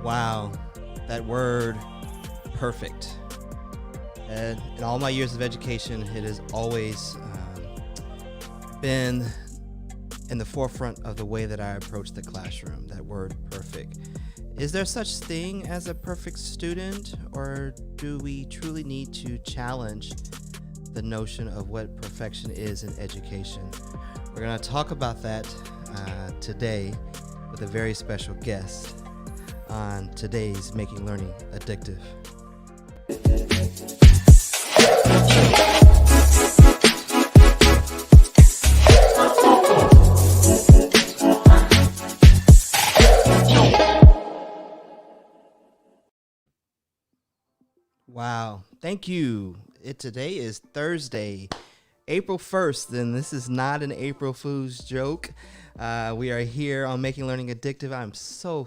Wow, that word perfect. And in all my years of education, it has always been in the forefront of the way that I approach the classroom, that word perfect. Is there such thing as a perfect student, or do we truly need to challenge the notion of what perfection is in education? We're going to talk about that today with a very special guest on today's Making Learning Addictive. Wow, thank you. Today is Thursday, April 1st, and this is not an April Fool's joke. We are here on Making Learning Addictive. I'm so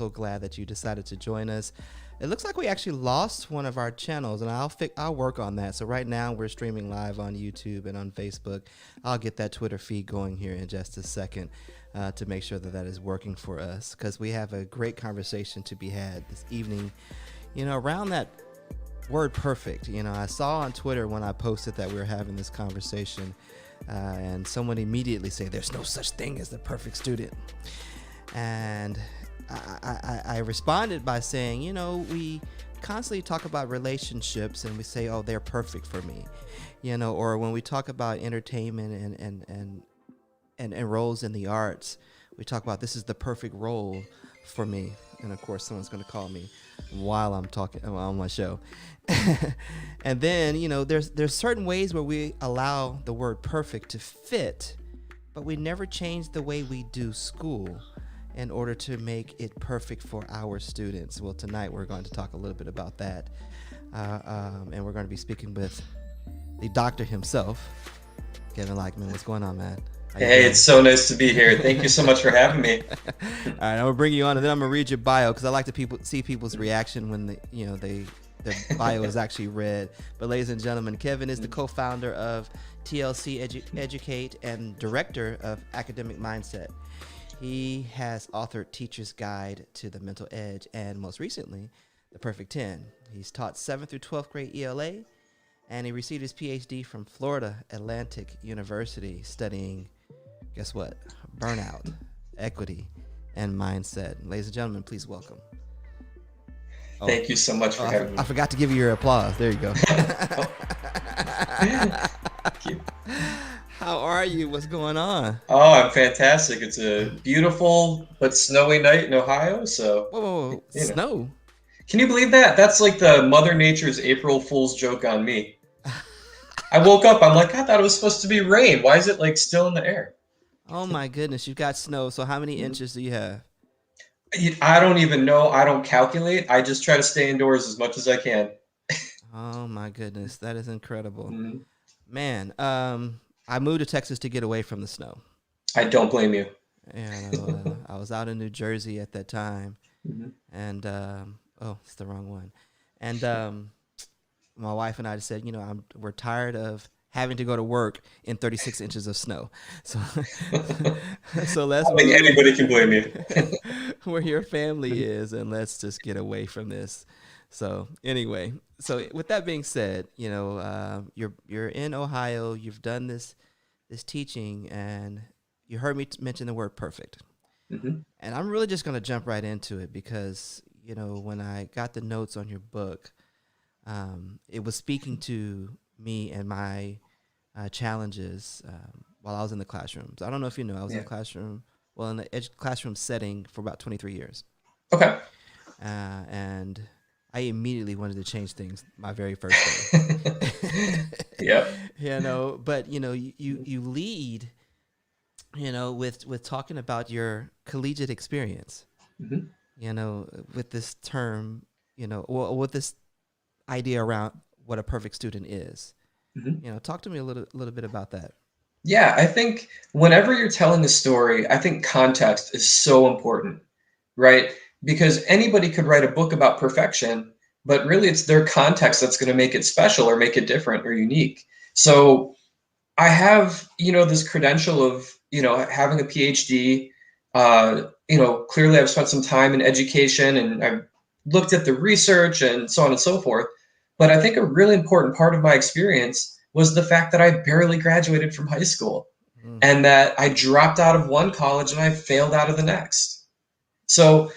glad that you decided to join us. It looks like we actually lost one of our channels, and I'll work on that. So right now we're streaming live on YouTube and on Facebook. I'll get that Twitter feed going here in just a second to make sure that is working for us, because we have a great conversation to be had this evening, around that word perfect. I saw on Twitter when I posted that we were having this conversation, and someone immediately said there's no such thing as the perfect student. And I responded by saying, we constantly talk about relationships and we say, oh, they're perfect for me, or when we talk about entertainment and roles in the arts, we talk about this is the perfect role for me. And of course, someone's going to call me while I'm talking on my show. And then, there's certain ways where we allow the word perfect to fit, but we never change the way we do school in order to make it perfect for our students. Well, tonight we're going to talk a little bit about that. And we're going to be speaking with the doctor himself, Kevin Leichtman. What's going on, man? Hey, it's so nice to be here. Thank you so much for having me. All right, I'm gonna bring you on, and then I'm gonna read your bio, because I like to see people's reaction when their bio is actually read. But ladies and gentlemen, Kevin is the co-founder of TLC Educate and director of Academic Mindset. He has authored Teacher's Guide to the Mental Edge, and most recently, The Perfect 10. He's taught 7th through 12th grade ELA, and he received his PhD from Florida Atlantic University, studying, guess what? Burnout, equity, and mindset. Ladies and gentlemen, please welcome. Thank you so much for having me. I forgot to give you your applause. There you go. Thank you. How are you? What's going on? Oh, I'm fantastic. It's a beautiful but snowy night in Ohio. So, Whoa. Snow? Can you believe that? That's like the Mother Nature's April Fool's joke on me. I woke up, I'm like, I thought it was supposed to be rain. Why is it like still in the air? Oh my goodness, you've got snow. So how many inches do you have? I don't even know. I don't calculate. I just try to stay indoors as much as I can. Oh my goodness, that is incredible. Mm-hmm. Man, I moved to Texas to get away from the snow. I don't blame you. And I was out in New Jersey at that time, Mm-hmm. and it's the wrong one. And my wife and I said, we're tired of having to go to work in 36 inches of snow. So, let's. I think anybody can blame you. Where your family is, and let's just get away from this. So anyway, with that being said, you're in Ohio. You've done this teaching, and you heard me mention the word perfect. Mm-hmm. And I'm really just going to jump right into it, because when I got the notes on your book, it was speaking to me and my challenges while I was in the classroom. So I don't know if you know, I was in the classroom, in the classroom setting for about 23 years. Okay. And I immediately wanted to change things my very first day. Yep. But you lead, with talking about your collegiate experience. Mm-hmm. With this term, with this idea around what a perfect student is. Mm-hmm. Talk to me a little bit about that. Yeah, I think whenever you're telling a story, I think context is so important, right? Because anybody could write a book about perfection, but really it's their context that's going to make it special or make it different or unique. So I have, this credential of, having a PhD, Clearly I've spent some time in education and I've looked at the research and so on and so forth. But I think a really important part of my experience was the fact that I barely graduated from high school Mm. and that I dropped out of one college and I failed out of the next. So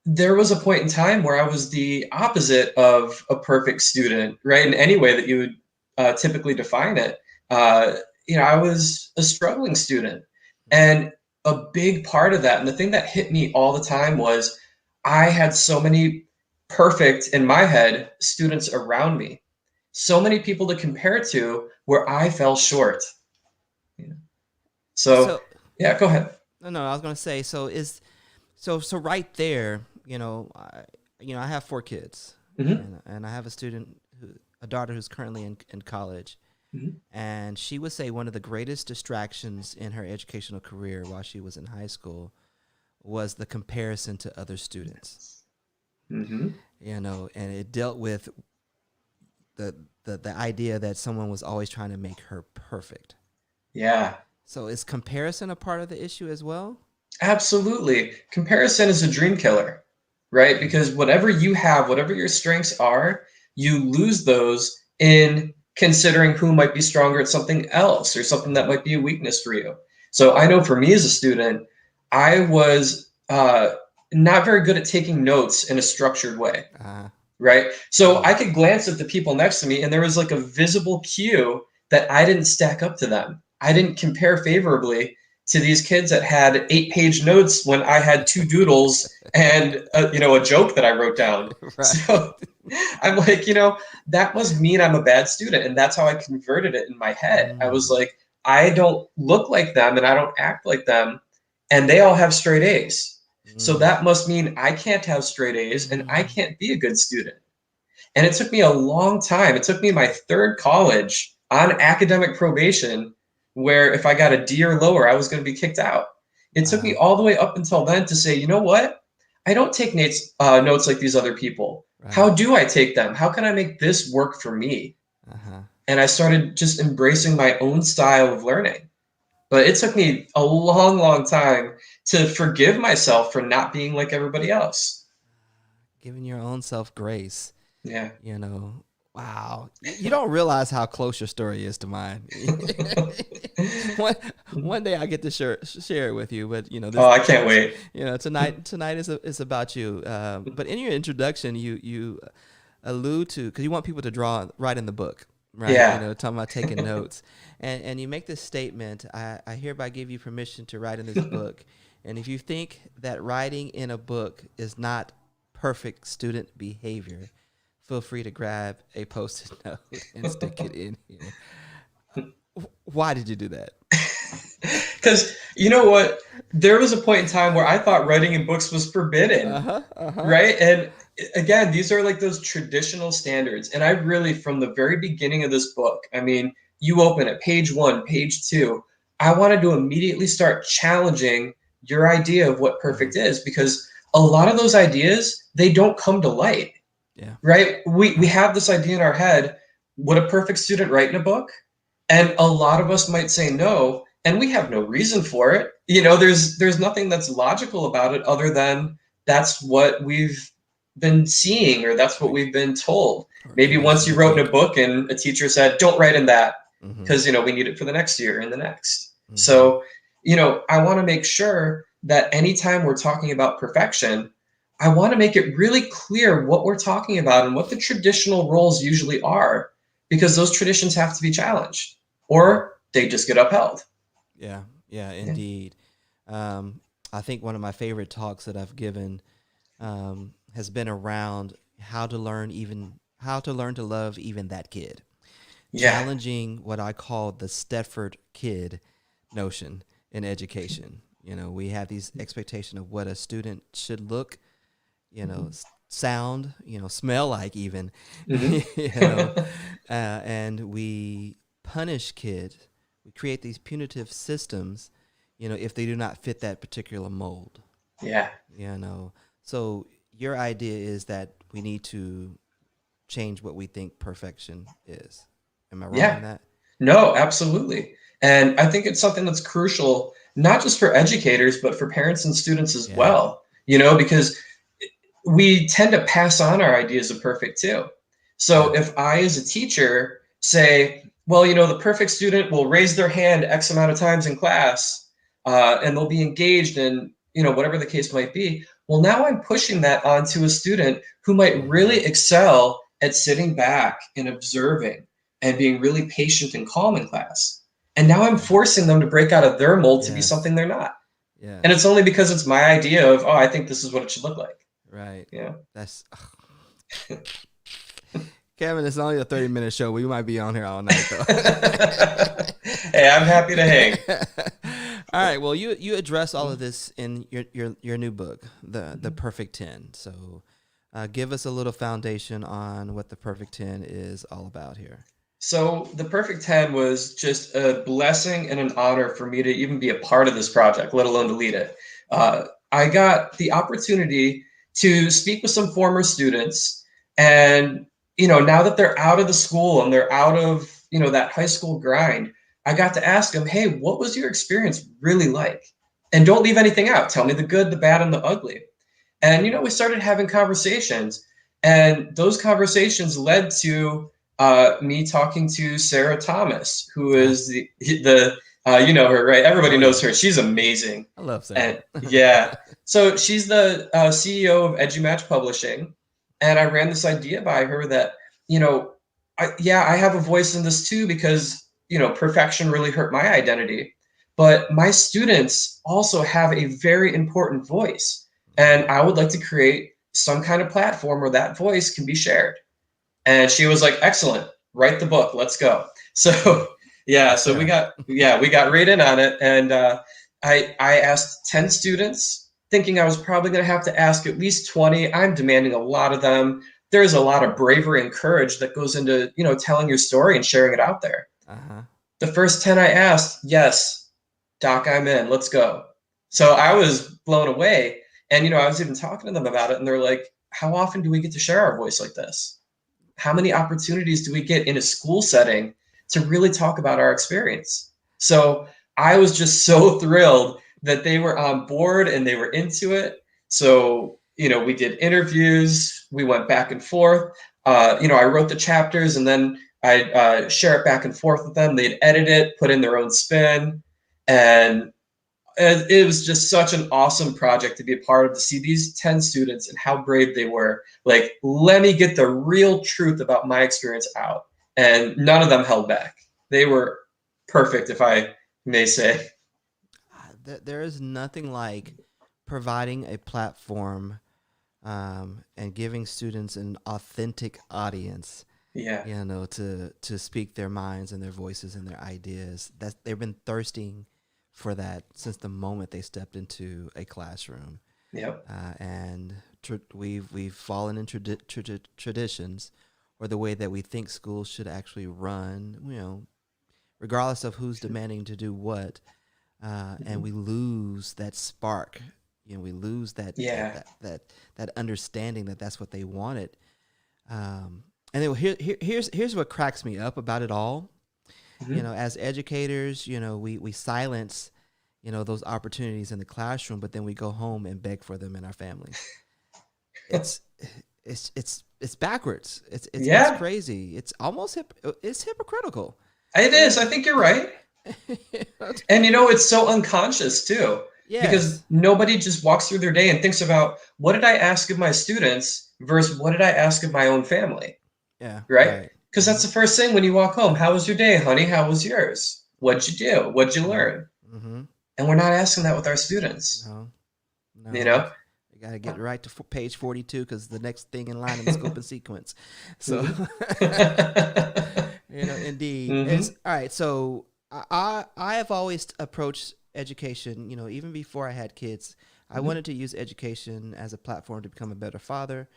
there was a point in time where I was the opposite of a perfect student, right? In any way that you would typically define it. Uh, I was a struggling student. Mm. And a big part of that, and the thing that hit me all the time was I had so many perfect, in my head, students around me. So many people to compare to where I fell short. So, So yeah, go ahead. no, no, I was gonna say, so right there, I have 4 kids, Hmm. and I have a daughter who's currently in college, Hmm. and she would say one of the greatest distractions in her educational career while she was in high school was the comparison to other students. Hmm. And it dealt with the the idea that someone was always trying to make her perfect. Yeah. So is comparison a part of the issue as well? Absolutely. Comparison is a dream killer, right? Mm. Because whatever you have, whatever your strengths are, you lose those in considering who might be stronger at something else or something that might be a weakness for you. So I know for me as a student, I was not very good at taking notes in a structured way, Uh, right? So mm. I could glance at the people next to me and there was like a visible cue that I didn't stack up to them. I didn't compare favorably to these kids that had 8-page notes when I had two doodles and a joke that I wrote down. Right. So I'm like, that must mean I'm a bad student, and that's how I converted it in my head. I was Mm. like, I don't look like them and I don't act like them, and they all have straight A's. So Mm. that must mean I can't have straight A's and I Mm. can't be a good student. And it took me a long time. It took me my third college on academic probation, where if I got a D or lower, I was going to be kicked out. It took me Wow. all the way up until then to say, you know what? I don't take notes like these other people. How Right. do I take them? How can I make this work for me? Uh huh. And I started just embracing my own style of learning. But it took me a long, long time to forgive myself for not being like everybody else. Giving your own self grace. Yeah. You know. Wow. You don't realize how close your story is to mine. one one day I get to share it with you, but Oh, this I can't wait. tonight is about you. But in your introduction, you allude to, because you want people to write in the book, right? Yeah. Talking about taking notes, and you make this statement: I hereby give you permission to write in this book, and if you think that writing in a book is not perfect student behavior, feel free to grab a post-it note and stick it in here. Why did you do that? Because you know what? There was a point in time where I thought writing in books was Uh forbidden, huh. Uh huh. right? And again, these are like those traditional standards. And I really, from the very beginning of this book, I mean, you open at page 1, page 2, I wanted to immediately start challenging your idea of what Mm-hmm. perfect is because a lot of those ideas, they don't come to light, Yeah. right? We Right. have this idea in our head, would a perfect student write in a book? And a lot of us might say no, and we have no reason for it. There's nothing that's logical about it other than that's what we've been seeing or that's what Right. we've been told. Or Maybe once conditioned you to wrote in a think. book and a teacher said, "Don't write in that Mm-hmm. because we need it for the next year and the next." Mm-hmm. So, I want to make sure that anytime we're talking about perfection, I want to make it really clear what we're talking about and what the traditional roles usually are because those traditions have to be challenged Yeah. or they just get upheld. Yeah. Yeah. Yeah. Indeed. Um, I think one of my favorite talks that I've given has been around how to learn to love even that kid, Yeah. challenging what I call the Stepford kid notion in education. We have these expectation of what a student should look, sound, smell like even, Hmm. you know, and we punish kids. We create these punitive systems, if they do not fit that particular mold, Yeah. you know. So your idea is that we need to change what we think perfection is. Am I wrong Yeah. in that? No, absolutely. And I think it's something that's crucial not just for educators, but for parents and students as Yeah. well, because we tend to pass on our ideas of perfect too. Yeah. So if I, as a teacher, say, well, the perfect student will raise their hand X amount of times in class, and they'll be engaged in, whatever the case might be. Well, now I'm pushing that onto a student who might Mm-hmm. really excel at sitting back and observing and being really patient and calm in class. And now I'm Yeah. forcing them to break out of their mold to be Yes. something they're not. And it's Yes. only because it's my idea of, oh, I think this is what it should look like. Right. Yeah. That's Kevin. It's only a 30-minute show. We might be on here all night though. Hey, I'm happy to hang. All right. Well, you address all of this in your new book, the Perfect 10. So, give us a little foundation on what the Perfect 10 is all about here. So the Perfect 10 was just a blessing and an honor for me to even be a part of this project, let alone to lead it. I got the opportunity to speak with some former students, and now that they're out of the school and they're out of that high school grind, I got to ask them, hey, what was your experience really like? And don't leave anything out. Tell me the good, the bad, and the ugly. And we started having conversations, and those conversations led to me talking to Sarah Thomas, who Uh, is the you know her, right? Everybody oh knows yeah, her. She's amazing, I love Sarah. and yeah. So she's the CEO of EduMatch Publishing, and I ran this idea by her that I have a voice in this too because perfection really hurt my identity, but my students also have a very important voice, and I would like to create some kind of platform where that voice can be shared. And she was like, excellent, write the book, let's go. Okay. So yeah, Yes, so we sir. got yeah, we got right in on it. And I asked 10 students, thinking I was probably going to have to ask at least 20. I'm demanding a lot of them. There's a lot of bravery and courage that goes into telling your story and sharing it out there. Uh-huh. The first 10 I asked, yes, Doc, I'm in, let's go. So I was blown away. And I was even talking to them about it, and they're like, how often do we get to share our voice like this? How many opportunities do we get in a school setting to really talk about our experience? So I was just so thrilled that they were on board and they were into it. So we did interviews, we went back and forth. I wrote the chapters, and then I share it back and forth with them. They'd edit it, put in their own spin, and it was just such an awesome project to be a part of, to see these 10 students and how brave they were. Like, let me get the real truth about my experience out. And none of them held back. They were perfect, if I may say. There is nothing like providing a platform and giving students an authentic audience, Yeah. to speak their minds and their voices and their ideas. That they've been thirsting for that since the moment they stepped into a classroom, Yep. and we've fallen in traditions, or the way that we think schools should actually run. Regardless of who's demanding to do what, and we lose that spark. We lose Yeah. that understanding that that's what they wanted. And then here's what cracks me up about it all. Mm-hmm. As educators, we silence, those opportunities in the classroom, but then we go home and beg for them in our families. It's it's backwards. It's Yeah, crazy. It's almost it's hypocritical. it You is. know? I think you're right. And it's so unconscious too, because Yes. nobody just walks through their day and thinks about, what did I ask of my students versus what did I ask of my own family? Yeah. Right? Right. Because that's Mm-hmm. the first thing when you walk home. How was your day, honey? How was yours? What'd you do? What'd you Mm-hmm. learn? Mm-hmm. And we're not asking that with our students. No. You No. know? You got to get right to page 42 because the next thing in line in the scope and sequence. So, Mm-hmm. indeed. It's Mm-hmm. all right. So I have always approached education, even before I had kids. I Mm-hmm. wanted to use education as a platform to become a better father,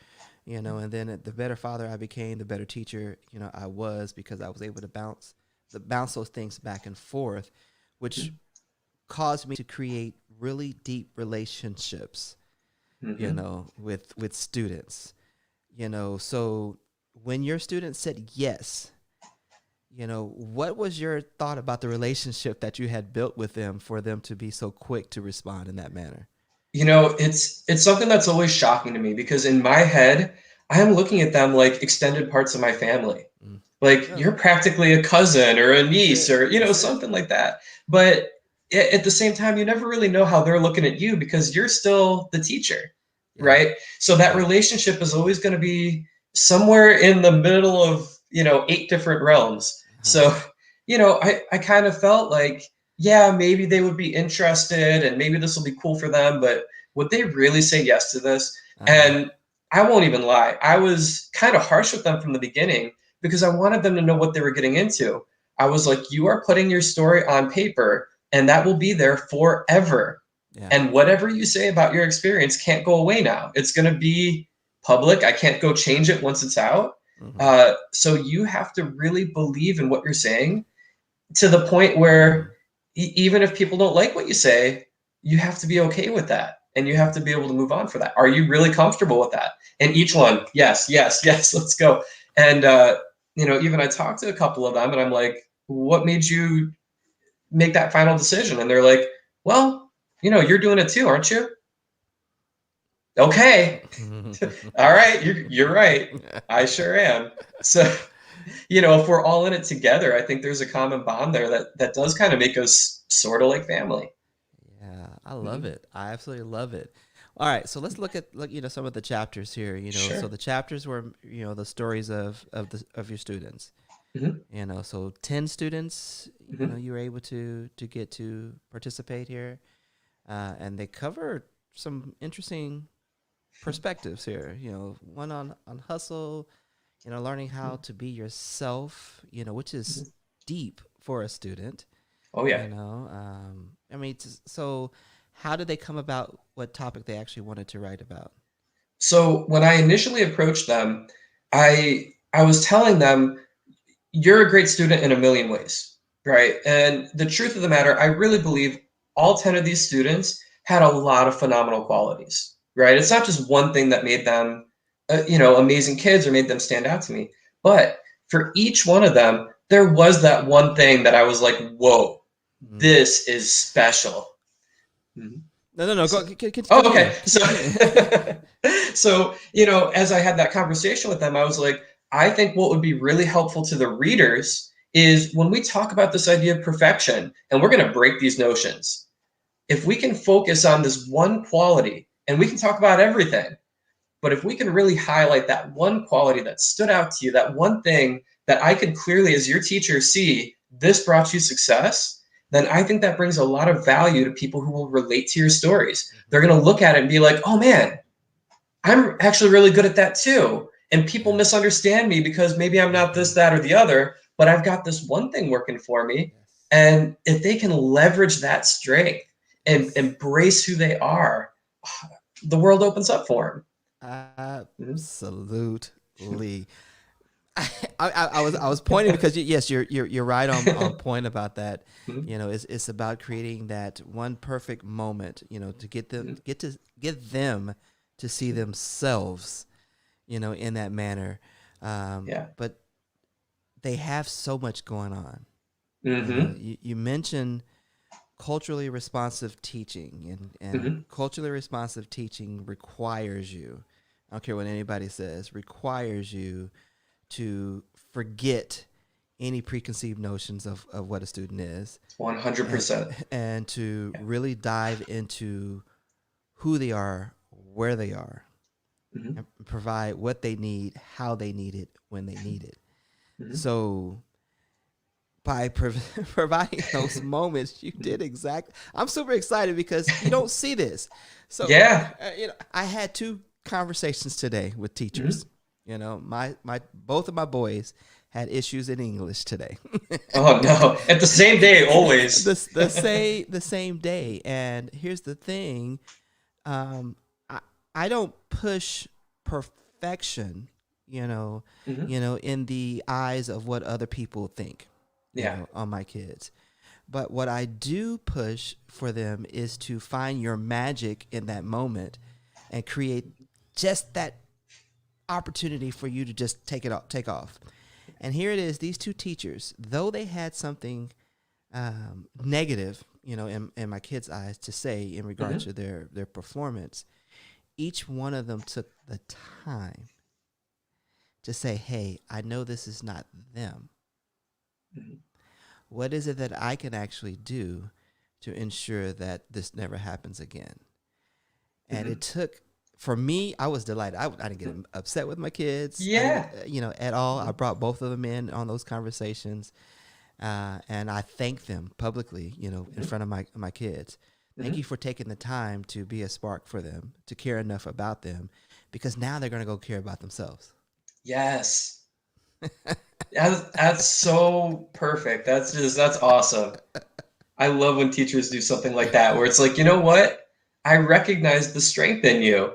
and then the better father I became, the better teacher, I was, because I was able to bounce those things back and forth, which caused me to create really deep relationships, Mm-hmm. with students. So when your students said yes, what was your thought about the relationship that you had built with them for them to be so quick to respond in that manner? It's something that's always shocking to me because in my head, I am looking at them like extended parts of my family. Mm. Like Really? you're practically a cousin or a That's niece it. or That's it. something like that. But at the same time, you never really know how they're looking at you because you're still the teacher, Yeah. right? So that Yeah. relationship is always going to be somewhere in the middle of, eight different realms. Uh-huh. So, I kind of felt like, yeah, maybe they would be interested and maybe this will be cool for them, but would they really say yes to this? Uh-huh. And I won't even lie. I was kind of harsh with them from the beginning because I wanted them to know what they were getting into. I was like, you are putting your story on paper and that will be there forever. Yeah. And whatever you say about your experience can't go away now. It's going to be public. I can't go change it once it's out. Mm-hmm. So you have to really believe in what you're saying to the point Mm-hmm. where even if people don't like what you say, you have to be okay with that. And you have to be able to move on for that. Are you really comfortable with that? And each one, yes, yes, yes, let's go. And, even I talked to a couple of them and I'm like, what made you make that final decision? And they're like, well, you're doing it too, aren't you? Okay. All right. You're right. I sure am. So, if we're all in it together, I think there's a common bond there that does kind of make us sort of like family. Yeah, I love Hmm. it. I absolutely love it. All right, so let's look some of the chapters here. So Sure. the chapters were the stories of your students. Hmm. So 10 students. Hmm. You were able to get to participate here, and they cover some interesting perspectives here. One on hustle. Learning how to be yourself. Which is Hmm. deep for a student. Oh yeah. I mean, so how did they come about what topic they actually wanted to write about? So when I initially approached them, I was telling them you're a great student in a million ways, right? And the truth of the matter, I really believe all 10 of these students had a lot of phenomenal qualities, right? It's not just one thing that made them, amazing kids or made them stand out to me. But for each one of them, there was that one thing that I was like, whoa, Mm. this is special. Mhm. No, no, no. So, Go, oh, okay. continue, So, continue. as I had that conversation with them, I was like, I think what would be really helpful to the readers is when we talk about this idea of perfection, and we're going to break these notions, if we can focus on this one quality, and we can talk about everything, but if we can really highlight that one quality that stood out to you, that one thing that I could clearly, as your teacher, see this brought you success, then I think that brings a lot of value to people who will relate to your stories. They're Mhm. going to look at it and be like, oh man, I'm actually really good at that too. And people Yeah. misunderstand me because maybe I'm not Mm-hmm. this, that, or the other, but I've got this one thing working for me. Yes. And if they can leverage that strength and Yes. embrace who they are, the world opens up for them. Absolutely. I was pointing because yes, you're right on point about that. Mhm. It's about creating that one perfect moment. To get them to see themselves. In that manner. Yeah. But they have so much going on. Hmm. You mentioned culturally responsive teaching, and Hmm. culturally responsive teaching requires you. I don't care what anybody says. Requires you to forget any preconceived notions of what a student is, and 100%. and to really dive into who they are, where they are, Hmm. and provide what they need, how they need it, when they need it. So by providing those moments, you did exactly. I'm super excited because you don't see this. So, Yeah. I had two conversations today with teachers. Hmm. My both of my boys had issues in English today. Oh no. At the same day, always. the same day. And here's the thing, um, I I don't push perfection, Hmm. in the eyes of what other people think, Yeah. on my kids. But what I do push for them is to find your magic in that moment and create just that opportunity for you to just take off. And here it is, these two teachers, though they had something negative, in my kids' eyes to say in regards Hmm. to their performance, each one of them took the time to say, hey, I know this is not them. Hmm. What is it that I can actually do to ensure that this never happens again? And it Hmm. took, for me, I was delighted. I didn't get upset with my kids. I didn't, Yeah. at all. I Mhm. brought both of them in on those conversations, and I thanked them publicly, in Mhm. front of my kids. Thank you Mhm. for taking the time to be a spark for them, to care enough about them, because now they're going to go care about themselves. Yes. That's so perfect. That's awesome. I love when teachers do something like that, where it's like, you know what? I recognize the strength in you.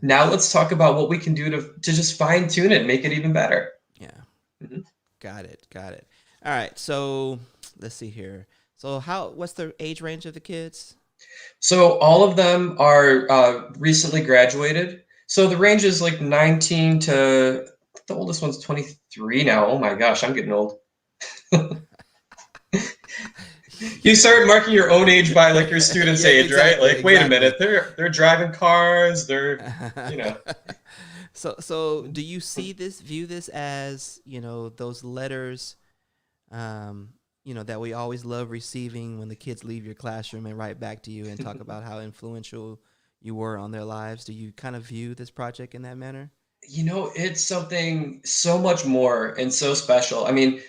Now Yes. let's talk about what we can do to just fine tune it, make it even better. Yeah. Mhm. Got it. Got it. All right. So let's see here. So what's the age range of the kids? So all of them are recently graduated. So the range is like 19 to the oldest one's 23 now. Oh my gosh, I'm getting old. You start marking your own age by like your student's Yeah, age, right? exactly, Like, wait a exactly. minute, they're driving cars, you know. So do you view this as, those letters, that we always love receiving when the kids leave your classroom and write back to you and talk about how influential you were on their lives? Do you kind of view this project in that manner? It's something so much more and so special. I mean,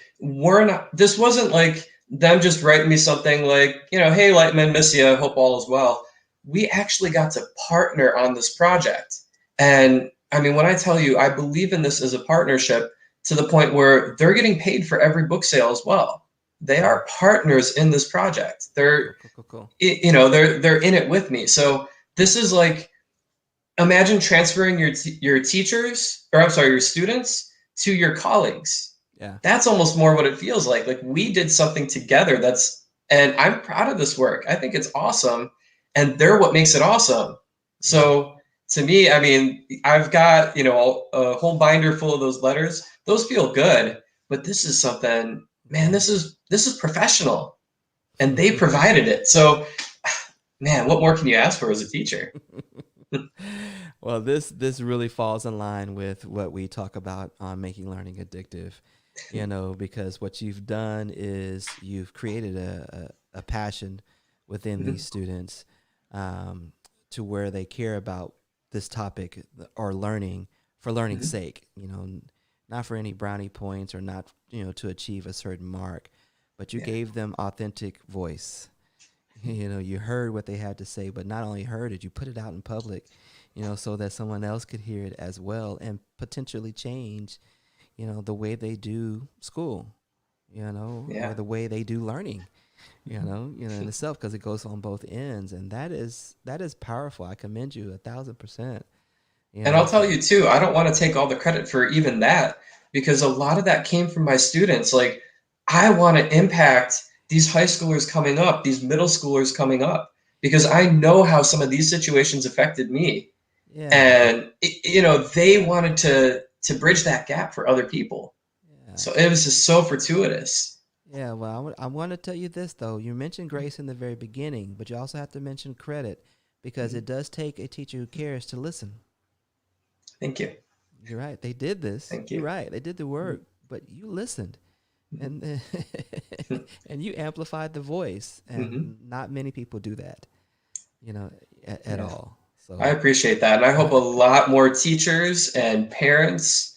this wasn't like them just writing me something like, hey, Lightman, miss you, hope all is well. We actually got to partner on this project. And I mean, when I tell you, I believe in this as a partnership to the point where they're getting paid for every book sale as well. They Wow. are partners in this project. Cool, cool, cool, cool. They're in it with me. So this is like, imagine transferring your teachers, or I'm sorry, your students to your colleagues. Yeah. That's almost more what it feels like. Like we did something together and I'm proud of this work. I think it's awesome, and they're what makes it awesome. Yeah. So to me, I mean, I've got, a whole binder full of those letters. Those feel good, but this is something, man, Yeah. this is professional, and they provided it. So, man, what more can you ask for as a teacher? Well, this really falls in line with what we talk about on making learning addictive, because what you've done is you've created a passion within these students, um, to where they care about this topic or learning for learning's sake, not for any brownie points or not, to achieve a certain mark, but you Yeah. gave them authentic voice. You heard what they had to say, but not only heard it, you put it out in public, so that someone else could hear it as well and potentially change, the way they do school, or Yeah. the way they do learning, in itself, because it goes on both ends, and that is powerful. I commend you 1,000%. And I'll tell For you too, I don't want to take all the credit for even that because a lot of that came from my students. Like, I want to impact these high schoolers coming up, these middle schoolers coming up, because I know how some of these situations affected me. yeah, And, they wanted to bridge that gap for other people. yeah. So it was just so fortuitous. Yeah, well, I want to tell you this though. You mentioned grace in the very beginning, but you also have to mention credit, because Mhm. it does take a teacher who cares to listen. Thank you. You're right. They did this. Thank You're you. right. They did the work, but you listened, and and you amplified the voice, Hmm. and not many people do that, at Yeah. all. I So, appreciate that. And I hope a lot more teachers and parents,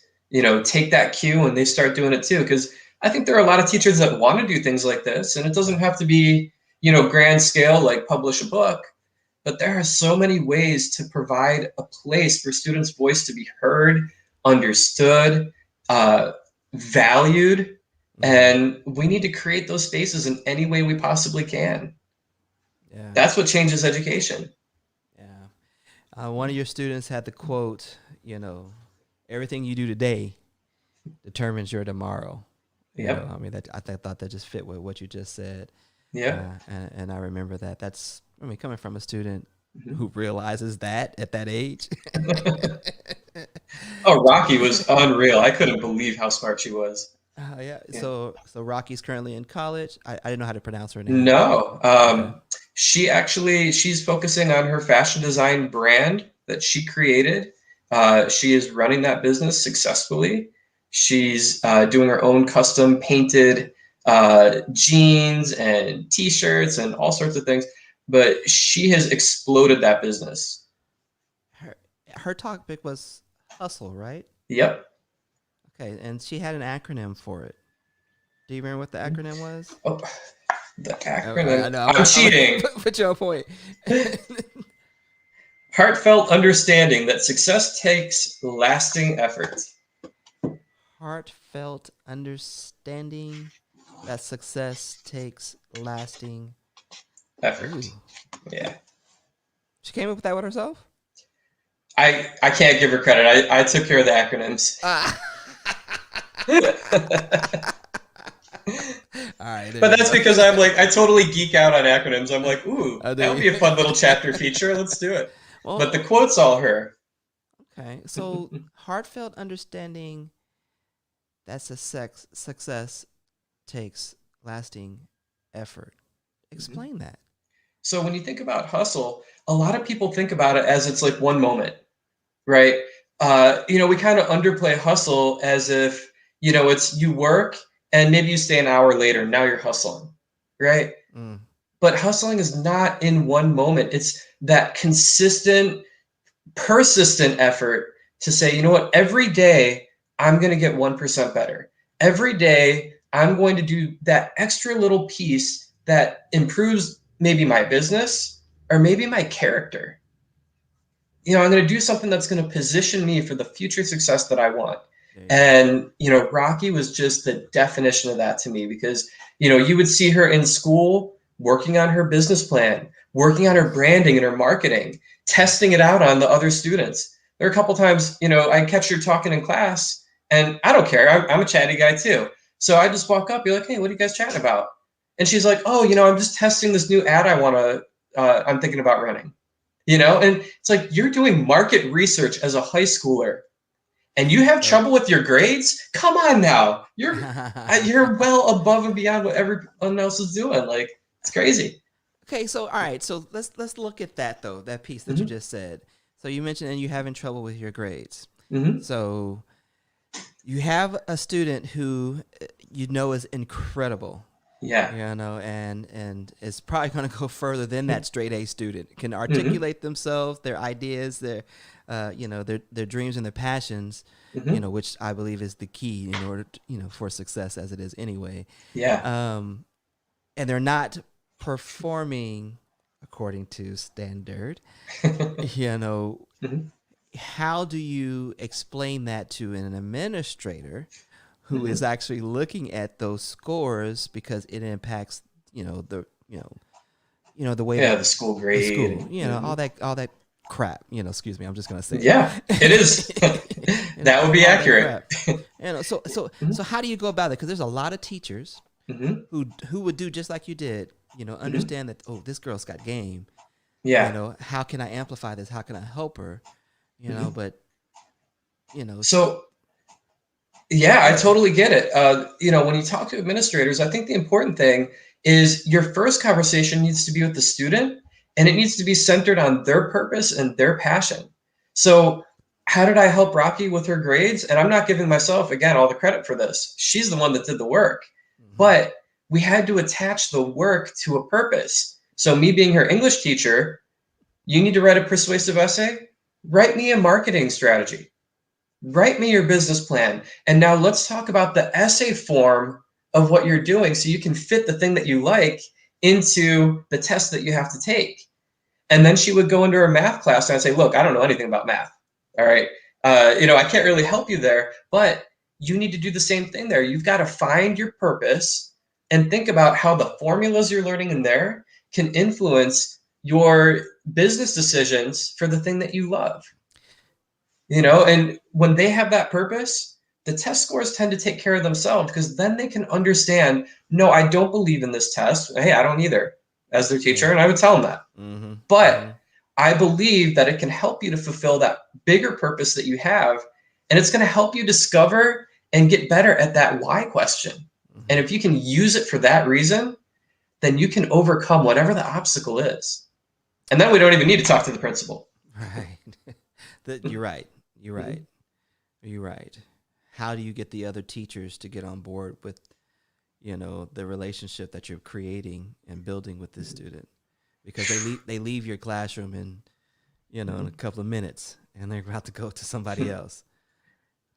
take that cue and they start doing it too. Because I think there are a lot of teachers that want to do things like this. And it doesn't yeah, have to be, grand scale, like publish a book. But there are so many ways to provide a place for students' voice to be heard, understood, valued. hmm, And we need to create those spaces in any way we possibly can. yeah, That's what changes education. yeah. One of your students had the quote, everything you do today determines your tomorrow. Yep. I mean, thought that just fit with what you just said. Yep. And I remember that. I mean, coming from a student Mhm. who realizes that at that age. Oh, Rocky was unreal. I couldn't believe how smart she was. Yeah. Yeah. So Rocky's currently in college. I didn't know how to pronounce her name. No, Okay. she's focusing on her fashion design brand that she created. She is running that business successfully. She's doing her own custom painted jeans and t-shirts and all sorts of things. But she has exploded that business. Her her topic was hustle, right? Yep. Okay, and she had an acronym for it. Do you remember what the acronym was? Oh, the Oh, I acronym. know. I'm I'm cheating. put you on point. Heartfelt understanding that success takes lasting effort. Heartfelt understanding that success takes lasting. Effort. Ooh, Yeah. she came up with that one herself. I can't give her credit. I took care of the acronyms. Ah. But All right, there you that's go. because I'm like I totally geek out on acronyms. I'm like, ooh, Oh, that do would you? be a fun little chapter feature. Let's do it. But the Well, quote's all her. okay. So heartfelt understanding that success takes lasting effort. Explain that. So when you think about hustle, a lot of people think about it as it's like one moment, right? We kind of underplay hustle as if, it's you work and maybe you stay an hour later. Now you're hustling, right? Mm. But hustling is not in one moment. It's that consistent, persistent effort to say, you know what, every day I'm going to get 1% better. Every day I'm going to do that extra little piece that improves maybe my business or maybe my character. I'm going to do something that's going to position me for the future success that I want. There you go. And, Rocky was just the definition of that to me because, you would see her in school working on her business plan, working on her Yes. branding and her marketing, Yes. testing it out on the other students. There are a couple times, I catch her talking in class and I don't care. I'm a chatty guy too. So I just walk up, be like, hey, what are you guys chatting about? And she's like, oh, I'm just testing this new ad I'm thinking about running. And it's like you're doing market research as a high schooler and you have So. trouble with your grades. Come on now, you're well above and beyond what everyone else is doing. Like, it's crazy. Okay, so all right, so let's look at that though, that piece that you Mm-hmm. just said. So you mentioned and you having trouble with your grades. Mm-hmm. So you have a student who you know is incredible, Yeah. and is probably going to go further than that straight A student. Can Mm-hmm. articulate themselves, their ideas, their dreams and their passions, Mm-hmm. which I believe is the key in order to, for success as it is anyway. Yeah. Um, and they're not performing according to standard. You know, Mm-hmm. how do you explain that to an administrator who is Mm-hmm. actually looking at those scores because it impacts, the way Yeah, that the school the grade. school, Mm-hmm. all that crap, excuse me, I'm just gonna say Yeah, it is. it. That would be All that accurate. crap. So Mm-hmm. how do you go about it? Because there's a lot of teachers Mm-hmm. who would do just like you did. Mm-hmm. Understand that, oh, this girl's got game. Yeah. How can I amplify this? How can I help her? Mm-hmm. But she, So yeah, go I ahead. totally get it. When you talk to administrators, I think the important thing is your first conversation needs to be with the student and it needs to be centered on their purpose and their passion. So, how did I help Rocky with her grades? And I'm not giving myself, again, all the credit for this. She's the one that did the work. Hmm. But we had to attach the work to a purpose. So, me being her English teacher, you need to write a persuasive essay? Write me a marketing strategy. Write me your business plan. And now let's talk about the essay form of what you're doing so you can fit the thing that you like into the test that you have to take. And then she would go into her math class and I'd say, look, I don't know anything about math. All right. I can't really help you there, but you need to do the same thing there. You've got to find your purpose and think about how the formulas you're learning in there can influence your business decisions for the thing that you love. And when they have that purpose, the test scores tend to take care of themselves because then they can understand, no, I don't believe in this test. Hey, I don't either as their teacher. Yeah. And I would tell them that. Mm-hmm. But Mm-hmm. I believe that it can help you to fulfill that bigger purpose that you have. And it's going to help you discover and get better at that why question. And if you can use it for that reason, then you can overcome whatever the obstacle is. And then we don't even need to talk to the principal. Right. You're right. You're right. You're right. How do you get the other teachers to get on board with, the relationship that you're creating and building with this student? Because they leave your classroom in a couple of minutes, and they're about to go to somebody else.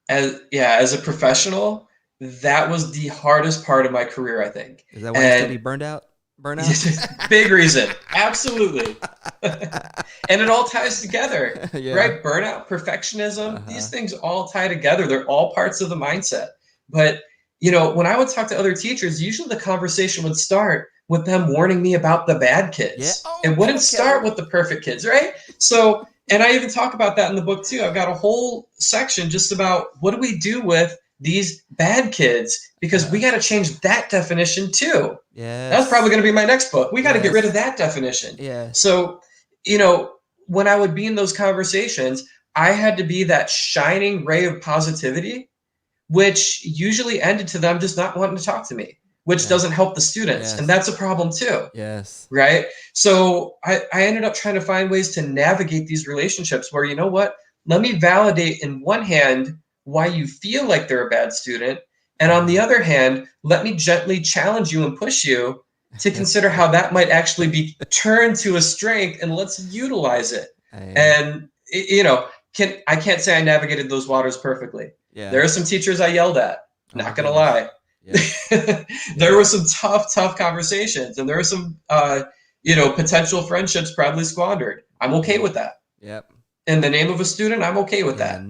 As a professional, that was the hardest part of my career, I think. Is that why you still be burned out? Burnout? Big reason. Absolutely. And it all ties together, right? Burnout, perfectionism, these things all tie together. They're all parts of the mindset. But, when I would talk to other teachers, usually the conversation would start with them warning me about the bad kids. Yeah. Oh, it wouldn't start with the perfect kids, right? So, and I even talk about that in the book too. I've got a whole section just about what do we do with these bad kids, because we got to change that definition too. Yeah, that's probably going to be my next book. We got to get rid of that definition. Yeah. So, when I would be in those conversations, I had to be that shining ray of positivity, which usually ended to them just not wanting to talk to me, which doesn't help the students. And that's a problem too. Yes. Right. So I ended up trying to find ways to navigate these relationships where, let me validate in one hand why you feel like they're a bad student. And on the other hand, let me gently challenge you and push you to consider how that might actually be turned to a strength, and let's utilize it. And, I can't say I navigated those waters perfectly. Yeah. There are some teachers I yelled at, not going to lie. Yeah. There were some tough conversations, and there were some, potential friendships proudly squandered. I'm okay with that. Yep. In the name of a student, I'm okay with that.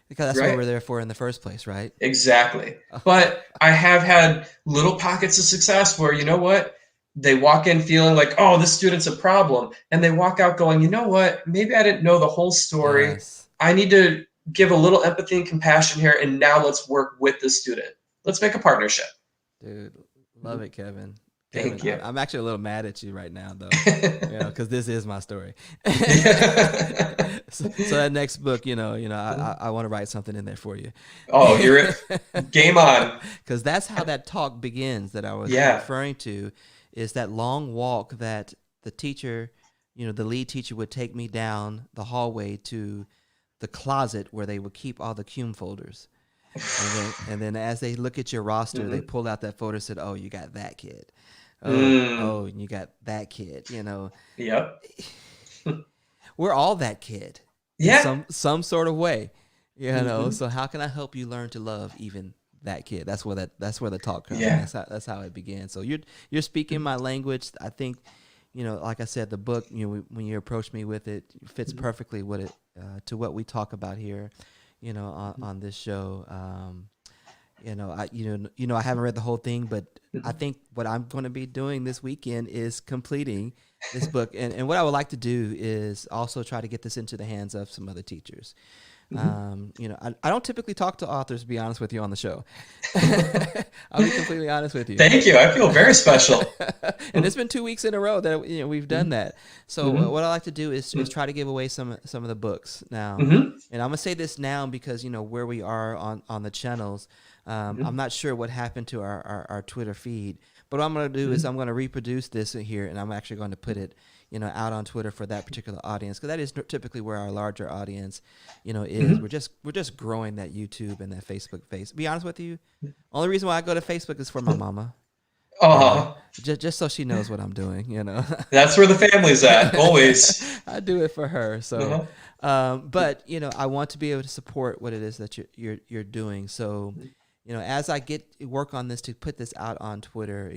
Because that's what we're there for in the first place, right? Exactly. But I have had little pockets of success where, they walk in feeling like, oh, this student's a problem. And they walk out going, you know what? Maybe I didn't know the whole story. Yes. I need to give a little empathy and compassion here. And now let's work with the student. Let's make a partnership. Dude, love it, Kevin. Thank you. I'm actually a little mad at you right now, though, because this is my story. so that next book, I want to write something in there for you. Oh, you're game on. Because that's how that talk begins that I was referring to, is that long walk that the teacher, the lead teacher would take me down the hallway to the closet where they would keep all the cum folders. And then as they look at your roster, they pull out that folder and said, oh, you got that kid. Oh, and you got that kid, Yep. We're all that kid. Yeah. In some sort of way, So how can I help you learn to love even that kid? That's where the talk comes. Yeah. That's how it began. So you're speaking my language. I think, like I said, the book, when you approach me with it, fits perfectly with it to what we talk about here, on this show. I haven't read the whole thing, but I think what I'm going to be doing this weekend is completing this book. And what I would like to do is also try to get this into the hands of some other teachers. I don't typically talk to authors, to be honest with you, on the show. I'll be completely honest with you. Thank you. I feel very special. And it's been 2 weeks in a row that we've done that. So what I like to do is try to give away some of the books now. And I'm gonna say this now because where we are on the channels. I'm not sure what happened to our Twitter feed, but what I'm going to do is I'm going to reproduce this here, and I'm actually going to put it, out on Twitter for that particular audience, because that is typically where our larger audience, is. We're just growing that YouTube and that Facebook face. To be honest with you, only reason why I go to Facebook is for my mama. Just so she knows what I'm doing, That's where the family's at, always. I do it for her. So, but I want to be able to support what it is that you're doing. So. As I work on this to put this out on Twitter,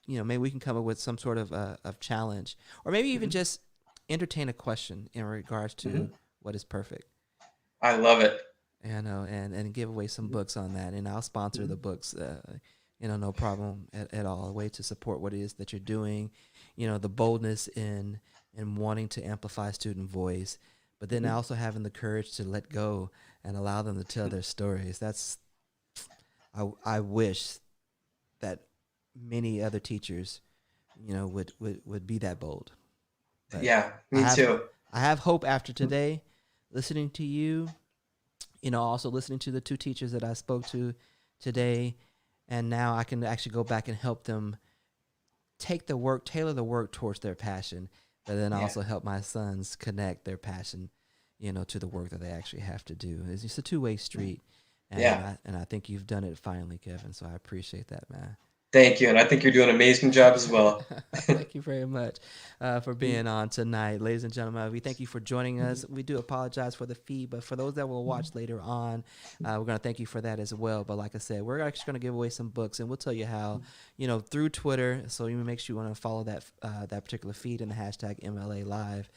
maybe we can come up with some sort of challenge, or maybe even just entertain a question in regards to what is perfect. I love it. And give away some books on that, and I'll sponsor the books. No problem at all. A way to support what it is that you're doing. The boldness in wanting to amplify student voice, but then also having the courage to let go and allow them to tell their stories. I wish that many other teachers, would be that bold. But yeah, me too. I have hope after today, listening to you, Also listening to the two teachers that I spoke to today, and now I can actually go back and help them tailor the work towards their passion, but then also help my sons connect their passion, to the work that they actually have to do. It's just a two-way street. And I think you've done it finally, Kevin. So I appreciate that, man. Thank you. And I think you're doing an amazing job as well. Thank you very much for being on tonight. Ladies and gentlemen, we thank you for joining us. We do apologize for the feed, but for those that will watch later on, we're going to thank you for that as well. But like I said, we're actually going to give away some books, and we'll tell you how, through Twitter. So you make sure you want to follow that particular feed and the hashtag MLA Live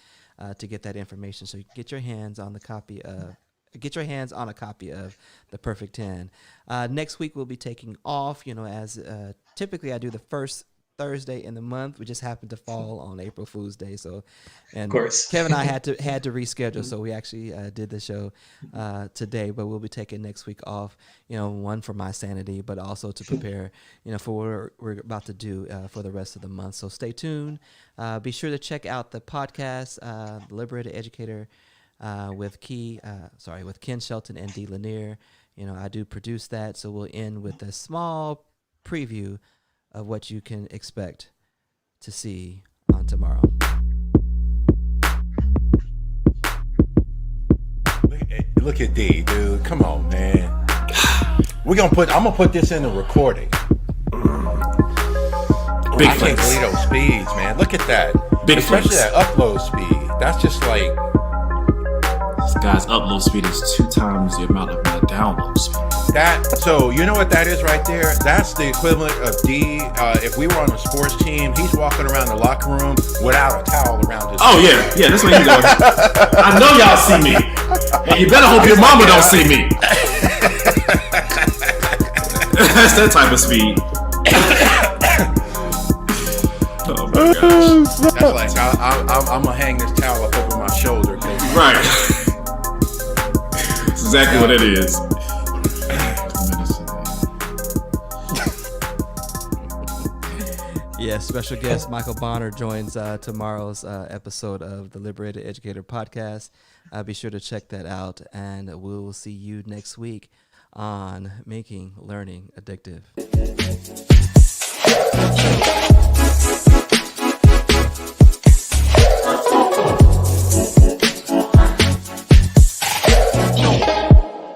to get that information. So you can get your hands on a copy of The Perfect 10. Next week we'll be taking off, as typically I do the first Thursday in the month. We just happened to fall on April Fool's Day. So, and of course, Kevin and I had to reschedule. So we actually did the show today, but we'll be taking next week off, one for my sanity, but also to prepare, for what we're about to do for the rest of the month. So stay tuned. Be sure to check out the podcast, The Liberated Educator, with Ken Shelton and Dee Lanier. I do produce that, so we'll end with a small preview of what you can expect to see on tomorrow. Look at D, dude. Come on, man. I'm gonna put this in the recording. Big I can't believe those speeds, man. Look at that. Especially that upload speed. That's just like. This guy's upload speed is 2 times the amount of my download speed. So you know what that is right there? That's the equivalent of D. If we were on a sports team, he's walking around the locker room without a towel around his head. Yeah, that's what he's doing. I know y'all see me. And you better hope your mama don't see me. That's that type of speed. Oh my gosh. That's like, I'm going to hang this towel up over my shoulder. Right. That's exactly what it is. Yeah, special guest Michael Bonner joins tomorrow's episode of the Liberated Educator podcast. Be sure to check that out, and we will see you next week on Making Learning Addictive.